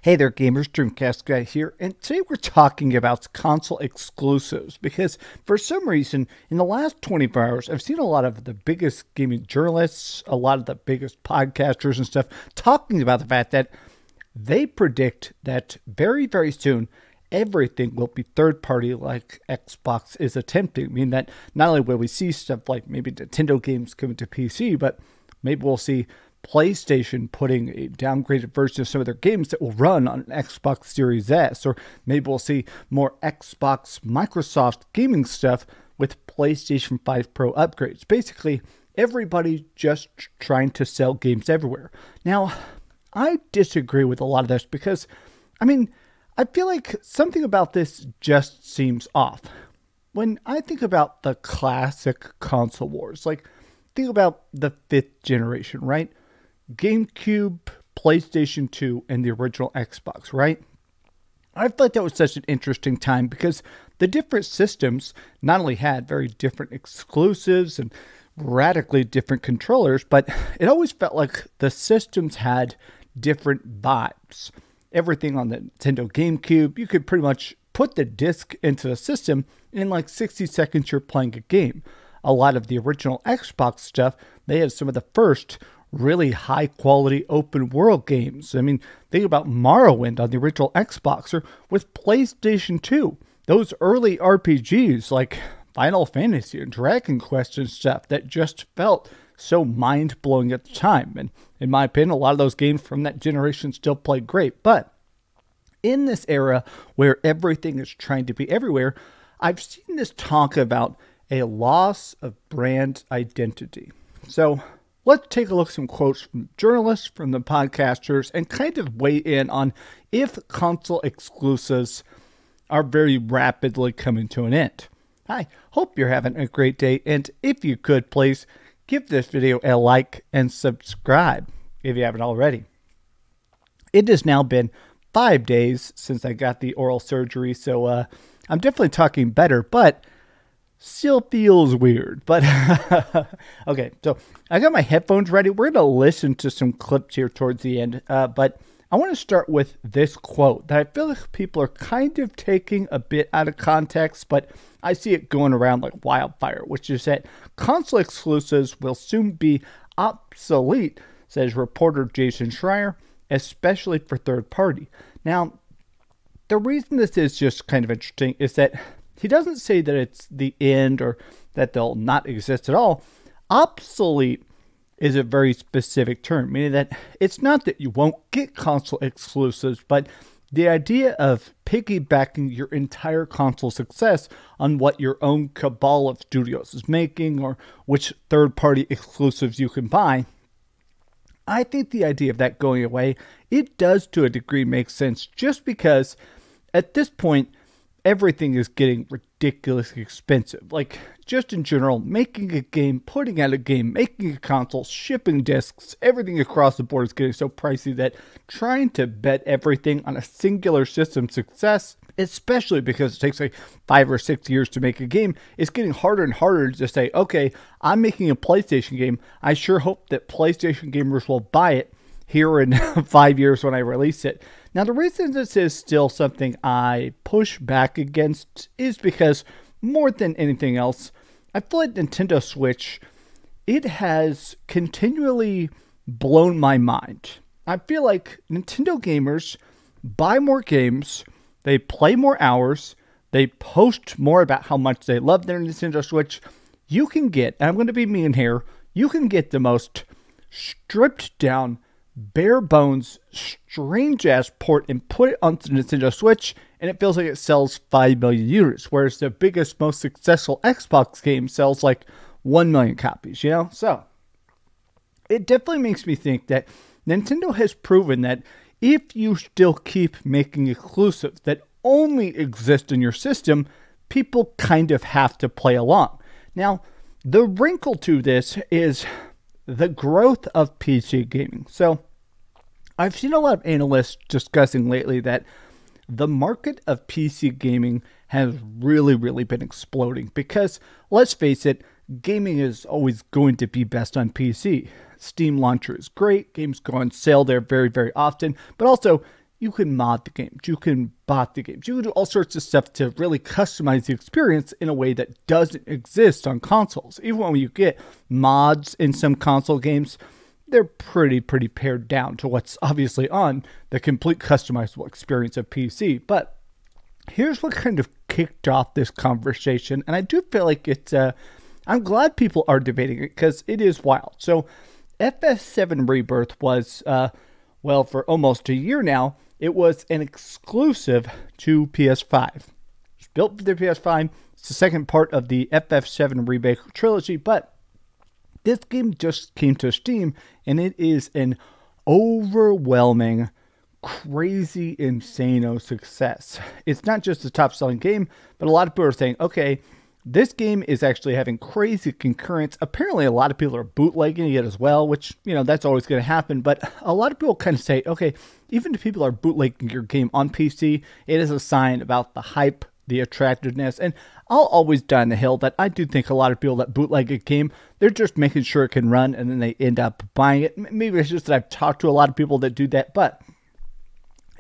Hey there gamers, DreamcastGuy here, and today we're talking about console exclusives because for some reason in the last 24 hours I've seen a lot of the biggest gaming journalists, a lot of the biggest podcasters and stuff talking about the fact that they predict that very soon everything will be third party like Xbox is attempting. I mean that not only will we see stuff like maybe Nintendo games coming to PC, but maybe we'll see PlayStation putting a downgraded version of some of their games that will run on an Xbox Series S, or maybe we'll see more Xbox Microsoft gaming stuff with PlayStation 5 Pro upgrades. Basically, everybody just trying to sell games everywhere. Now, I disagree with a lot of this because, I feel like something about this just seems off. When I think about the classic console wars, like think about the 5th generation, right? GameCube, PlayStation 2, and the original Xbox, right? I feel like that was such an interesting time because the different systems not only had very different exclusives and radically different controllers, but it always felt like the systems had different vibes. Everything on the Nintendo GameCube, you could pretty much put the disc into the system, and in like 60 seconds you're playing a game. A lot of the original Xbox stuff, they had some of the first really high quality open world games. Think about Morrowind on the original Xbox, or with PlayStation 2. Those early RPGs like Final Fantasy and Dragon Quest and stuff that just felt so mind-blowing at the time. And in my opinion, a lot of those games from that generation still play great. But in this era where everything is trying to be everywhere, I've seen this talk about a loss of brand identity. So let's take a look at some quotes from journalists, from the podcasters, and kind of weigh in on if console exclusives are very rapidly coming to an end. I hope you're having a great day, and if you could, please give this video a like and subscribe if you haven't already. It has now been 5 days since I got the oral surgery, so I'm definitely talking better, but still feels weird. But okay, so I got my headphones ready. We're going to listen to some clips here towards the end, but I want to start with this quote that I feel like people are kind of taking a bit out of context, but I see it going around like wildfire, which is that console exclusives will soon be obsolete, says reporter Jason Schreier, especially for third party. Now, the reason this is just kind of interesting is that he doesn't say that it's the end or that they'll not exist at all. Obsolete is a very specific term, meaning that it's not that you won't get console exclusives, but the idea of piggybacking your entire console success on what your own cabal of studios is making or which third-party exclusives you can buy. I think the idea of that going away, it does to a degree make sense just because at this point, everything is getting ridiculously expensive. Like, just in general, making a game, putting out a game, making a console, shipping discs, everything across the board is getting so pricey that trying to bet everything on a singular system success, especially because it takes like 5 or 6 years to make a game, is getting harder and harder to say, okay, I'm making a PlayStation game. I sure hope that PlayStation gamers will buy it here in 5 years when I release it. Now, the reason this is still something I push back against is because, more than anything else, I feel like Nintendo Switch, it has continually blown my mind. I feel like Nintendo gamers buy more games, they play more hours, they post more about how much they love their Nintendo Switch. You can get, and I'm going to be mean here, you can get the most stripped down, bare bones, strange ass port and put it onto the Nintendo Switch, and it feels like it sells 5 million units, whereas the biggest, most successful Xbox game sells like 1 million copies, you know? So, it definitely makes me think that Nintendo has proven that if you still keep making exclusives that only exist in your system, people kind of have to play along. Now, the wrinkle to this is the growth of PC gaming. So, I've seen a lot of analysts discussing lately that the market of PC gaming has really been exploding because, let's face it, gaming is always going to be best on PC. Steam launcher is great. Games go on sale there very often. But also, you can mod the games, you can bot the games, you can do all sorts of stuff to really customize the experience in a way that doesn't exist on consoles. Even when you get mods in some console games, they're pretty pared down to what's obviously on the complete customizable experience of PC. But here's what kind of kicked off this conversation, and I do feel like it's, I'm glad people are debating it because it is wild. So FF7 Rebirth was, well, for almost a year now, it was an exclusive to PS5. It's built for the PS5. It's the second part of the FF7 remake trilogy, but this game just came to Steam, and it is an overwhelming, crazy, insane success. It's not just a top-selling game, but a lot of people are saying, okay, this game is actually having crazy concurrence. Apparently, a lot of people are bootlegging it as well, which, you know, that's always going to happen. But a lot of people kind of say, okay, even if people are bootlegging your game on PC, it is a sign about the hype, the attractiveness. And I'll always die on the hill that I do think a lot of people that bootleg a game, they're just making sure it can run, and then they end up buying it. Maybe it's just that I've talked to a lot of people that do that. But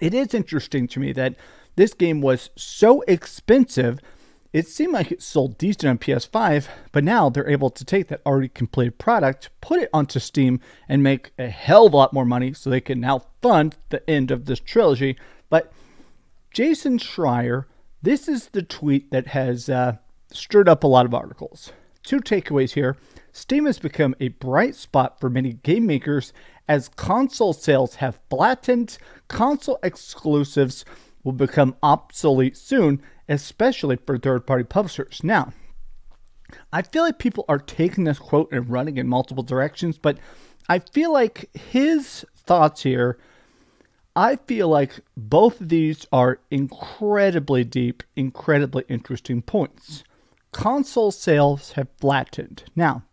it is interesting to me that this game was so expensive. It seemed like it sold decent on PS5, but now they're able to take that already completed product, put it onto Steam, and make a hell of a lot more money so they can now fund the end of this trilogy. But Jason Schreier, this is the tweet that has stirred up a lot of articles. Two takeaways here. Steam has become a bright spot for many game makers as console sales have flattened. Console exclusives will become obsolete soon, especially for third-party publishers. Now, I feel like people are taking this quote and running in multiple directions, but I feel like his thoughts here, I feel like both of these are incredibly deep, incredibly interesting points. Console sales have flattened. Now,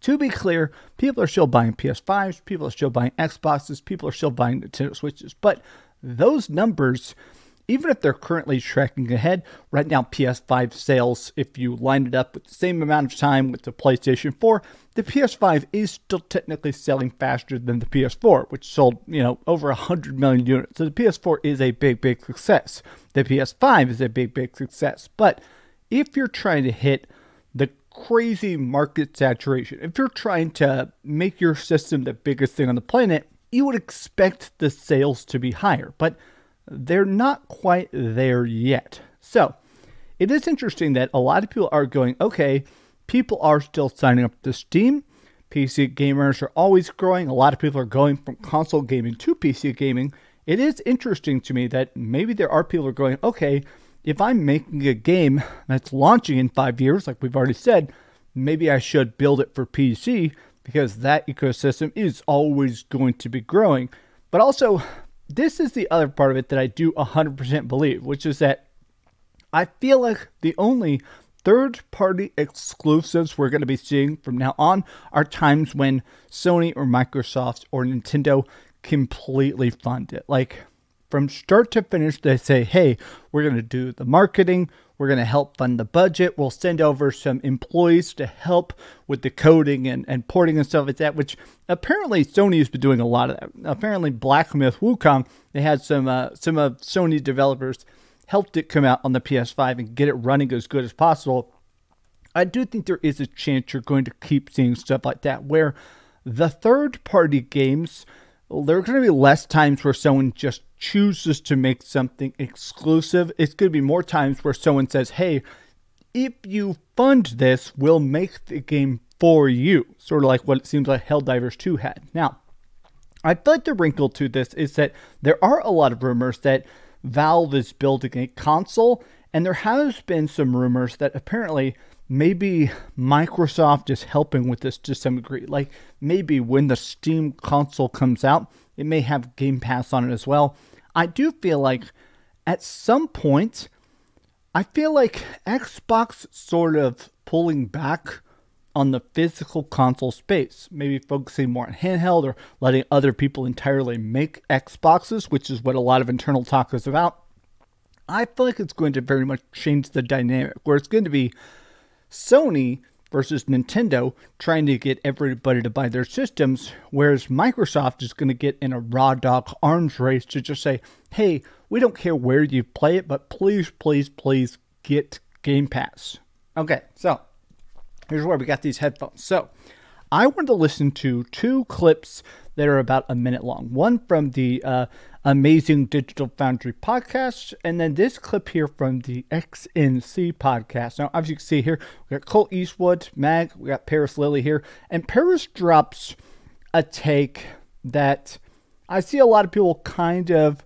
to be clear, people are still buying PS5s, people are still buying Xboxes, people are still buying Nintendo Switches, but those numbers, even if they're currently tracking ahead, right now PS5 sales, if you line it up with the same amount of time with the PlayStation 4, the PS5 is still technically selling faster than the PS4, which sold, you know, over 100 million units. So the PS4 is a big success. The PS5 is a big success. But if you're trying to hit the crazy market saturation, if you're trying to make your system the biggest thing on the planet, you would expect the sales to be higher, but they're not quite there yet. So it is interesting that a lot of people are going, okay, people are still signing up to Steam. PC gamers are always growing. A lot of people are going from console gaming to PC gaming. It is interesting to me that maybe there are people who are going, okay, if I'm making a game that's launching in 5 years, like we've already said, maybe I should build it for PC because that ecosystem is always going to be growing. But also, this is the other part of it that I do 100% believe, which is that I feel like the only third-party exclusives we're going to be seeing from now on are times when Sony or Microsoft or Nintendo completely fund it. Like, from start to finish, they say, hey, we're going to do the marketing, we're going to help fund the budget, we'll send over some employees to help with the coding and porting and stuff like that, which apparently Sony has been doing a lot of that. Apparently Black Myth Wukong, they had some of Sony developers helped it come out on the PS5 and get it running as good as possible. I do think there is a chance you're going to keep seeing stuff like that, where the third-party games, there are going to be less times where someone just chooses to make something exclusive. It's going to be more times where someone says, hey, if you fund this, we'll make the game for you. Sort of like what it seems like Helldivers 2 had. Now, I feel like the wrinkle to this is that there are a lot of rumors that Valve is building a console, and there has been some rumors that apparently maybe Microsoft is helping with this to some degree. Like maybe when the Steam console comes out, it may have Game Pass on it as well. I do feel like at some point, I feel like Xbox sort of pulling back on the physical console space, maybe focusing more on handheld or letting other people entirely make Xboxes, which is what a lot of internal talk is about. I feel like it's going to very much change the dynamic, where it's going to be Sony versus Nintendo trying to get everybody to buy their systems, whereas Microsoft is going to get in a raw dog arms race to just say, hey, we don't care where you play it, but please, please, please get Game Pass. Okay, so here's where we got these headphones. So I wanted to listen to 2 clips that are about a minute long. One from the Amazing Digital Foundry podcast, and then this clip here from the XNC podcast. Now, as you can see here, we got Colt Eastwood, Mag, we got Paris Lilly here, and Paris drops a take that I see a lot of people kind of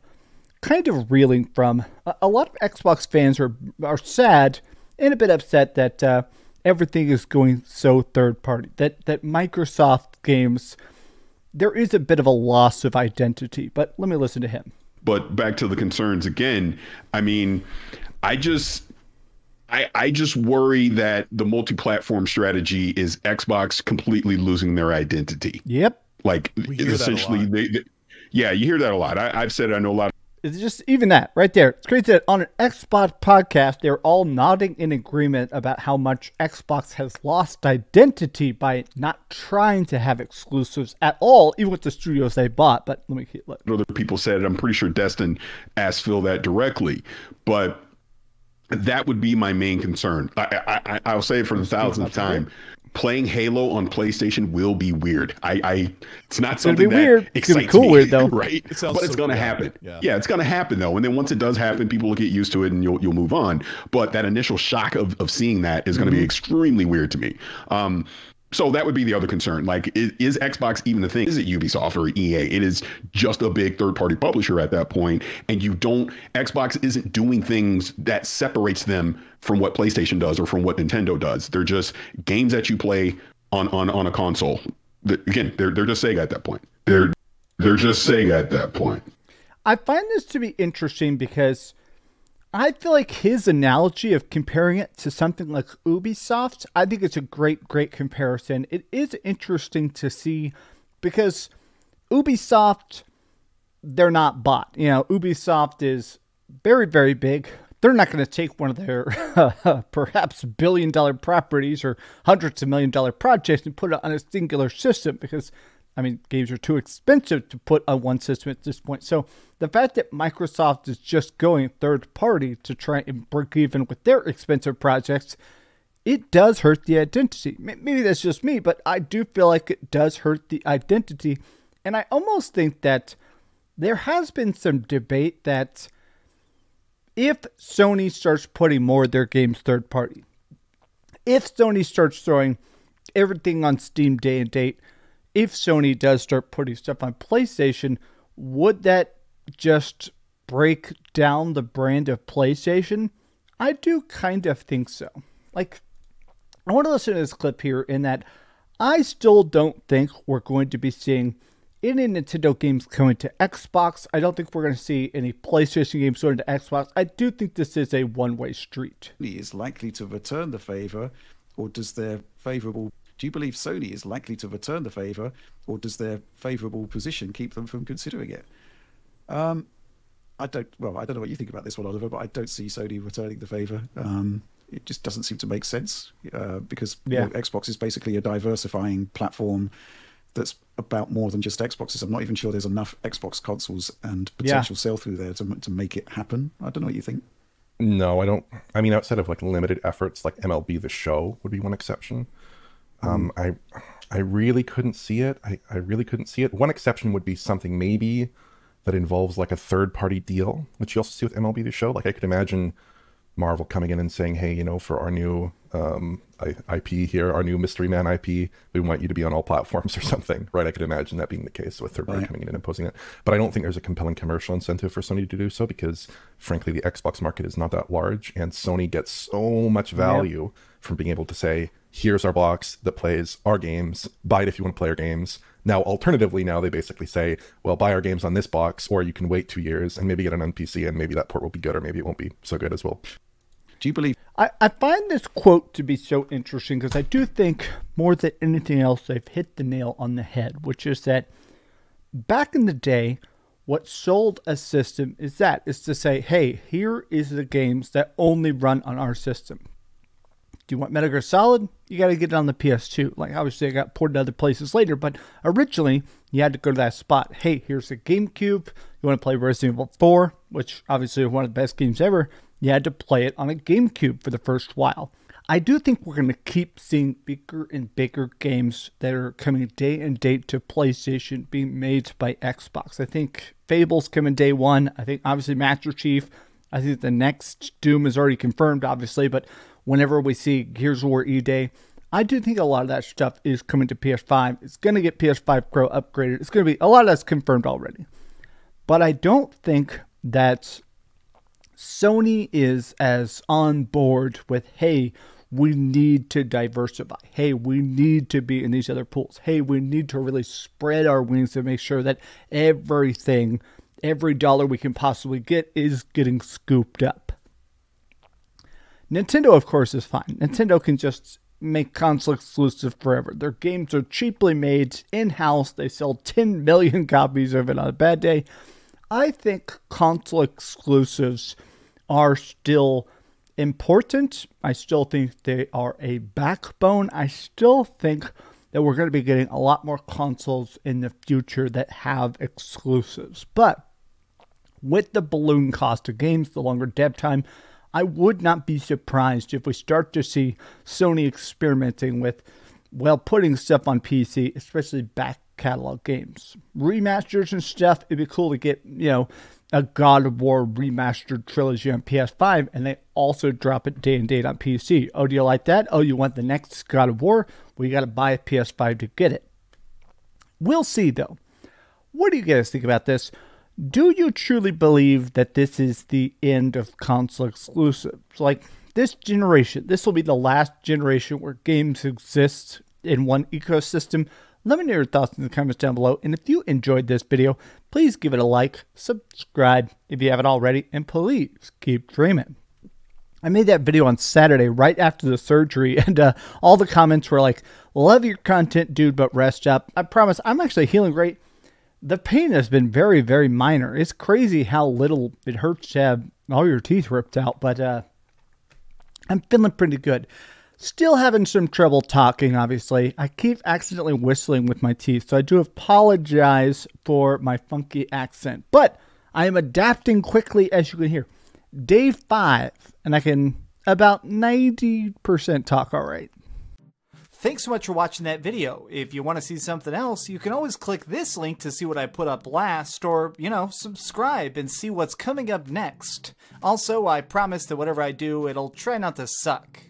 reeling from. A lot of Xbox fans are sad and a bit upset that everything is going so third party, that Microsoft games, there is a bit of a loss of identity. But let me listen to him. But back to the concerns again. I mean, I just worry that the multi-platform strategy is Xbox completely losing their identity. Yep. Like essentially, yeah, you hear that a lot. I've said I know a lot. It's just even that right there. It's crazy that on an Xbox podcast, they're all nodding in agreement about how much Xbox has lost identity by not trying to have exclusives at all, even with the studios they bought. But let me keep other people said it. I'm pretty sure Destin asked Phil that directly, but that would be my main concern. I'll say it for the 1,000th time. Playing Halo on PlayStation will be weird. It's not something that weird. It's gonna be cool, weird though, right? But it's gonna happen. Yeah, it's gonna happen though. And then once it does happen, people will get used to it, and you'll move on. But that initial shock of seeing that is going to be extremely weird to me. So that would be the other concern. Like, is Xbox even the thing? Is it Ubisoft or EA? It is just a big third-party publisher at that point, and Xbox isn't doing things that separates them from what PlayStation does or from what Nintendo does. They're just games that you play on a console. Again, they're just Sega at that point. They're just Sega at that point. I find this to be interesting because I feel like his analogy of comparing it to something like Ubisoft, I think it's a great comparison. It is interesting to see because Ubisoft, they're not bought. You know, Ubisoft is very, very big. They're not going to take one of their perhaps billion-dollar properties or hundreds of million-dollar projects and put it on a singular system because, I mean, games are too expensive to put on one system at this point. So the fact that Microsoft is just going third party to try and break even with their expensive projects, it does hurt the identity. Maybe that's just me, but I do feel like it does hurt the identity. And I almost think that there has been some debate that if Sony starts putting more of their games third party, if Sony starts throwing everything on Steam day and date, if Sony does start putting stuff on PlayStation, would that just break down the brand of PlayStation? I do kind of think so. Like, I want to listen to this clip here in that I still don't think we're going to be seeing any Nintendo games coming to Xbox. I don't think we're going to see any PlayStation games going to Xbox. I do think this is a one-way street. Is likely to return the favor, or does their favorable... Do you believe Sony is likely to return the favor, or does their favorable position keep them from considering it? I don't know what you think about this one, Oliver, but I don't see Sony returning the favor. It just doesn't seem to make sense because Xbox is basically a diversifying platform that's about more than just Xboxes. I'm not even sure there's enough Xbox consoles and potential sell-through there to make it happen. I don't know what you think. No, I don't. I mean, outside of like limited efforts, like MLB The Show would be one exception. I really couldn't see it. I really couldn't see it. One exception would be something maybe that involves like a third-party deal, which you also see with MLB The Show. Like I could imagine Marvel coming in and saying, hey, you know, for our new IP here, our new Mystery Man IP, we want you to be on all platforms or something, right? I could imagine that being the case with third party coming in and imposing it. But I don't think there's a compelling commercial incentive for Sony to do so because, frankly, the Xbox market is not that large, and Sony gets so much value from being able to say, here's our box that plays our games, buy it if you want to play our games. Now, alternatively, now they basically say, well, buy our games on this box, or you can wait 2 years and maybe get an NPC, and maybe that port will be good, or maybe it won't be so good as well. Do you believe... I find this quote to be so interesting because I do think more than anything else they've hit the nail on the head, which is that back in the day, what sold a system is to say, hey, here is the games that only run on our system. Do you want Metal Gear Solid? You got to get it on the PS2. Like, obviously, it got ported to other places later, but originally, you had to go to that spot. Hey, here's the GameCube. You want to play Resident Evil 4, which obviously is one of the best games ever. You had to play it on a GameCube for the first while. I do think we're going to keep seeing bigger and bigger games that are coming day and date to PlayStation being made by Xbox. I think Fable's coming day one. I think, obviously, Master Chief. I think the next Doom is already confirmed, obviously, but whenever we see Gears of War E-Day, I do think a lot of that stuff is coming to PS5. It's going to get PS5 Pro upgraded. It's going to be, a lot of that's confirmed already. But I don't think that Sony is as on board with, hey, we need to diversify. Hey, we need to be in these other pools. Hey, we need to really spread our wings to make sure that everything, every dollar we can possibly get is getting scooped up. Nintendo, of course, is fine. Nintendo can just make console exclusive forever. Their games are cheaply made in-house. They sell 10 million copies of it on a bad day. I think console exclusives are still important. I still think they are a backbone. I still think that we're going to be getting a lot more consoles in the future that have exclusives. But with the balloon cost of games, the longer dev time, I would not be surprised if we start to see Sony experimenting with, well, putting stuff on PC, especially back catalog games. Remasters and stuff, it'd be cool to get, a God of War remastered trilogy on PS5, and they also drop it day and date on PC. Oh, do you like that? Oh, you want the next God of War? Well, you got to buy a PS5 to get it. We'll see, though. What do you guys think about this? Do you truly believe that this is the end of console exclusives? Like, this generation, this will be the last generation where games exist in one ecosystem. Let me know your thoughts in the comments down below. And if you enjoyed this video, please give it a like, subscribe if you haven't already, and please keep dreaming. I made that video on Saturday right after the surgery, and all the comments were like, love your content, dude, but rest up. I promise, I'm actually healing great. The pain has been very, very minor. It's crazy how little it hurts to have all your teeth ripped out, but I'm feeling pretty good. Still having some trouble talking, obviously. I keep accidentally whistling with my teeth, so I do apologize for my funky accent. But I am adapting quickly, as you can hear. Day 5, and I can about 90% talk all right. Thanks so much for watching that video. If you want to see something else, you can always click this link to see what I put up last, or, subscribe and see what's coming up next. Also, I promise that whatever I do, it'll try not to suck.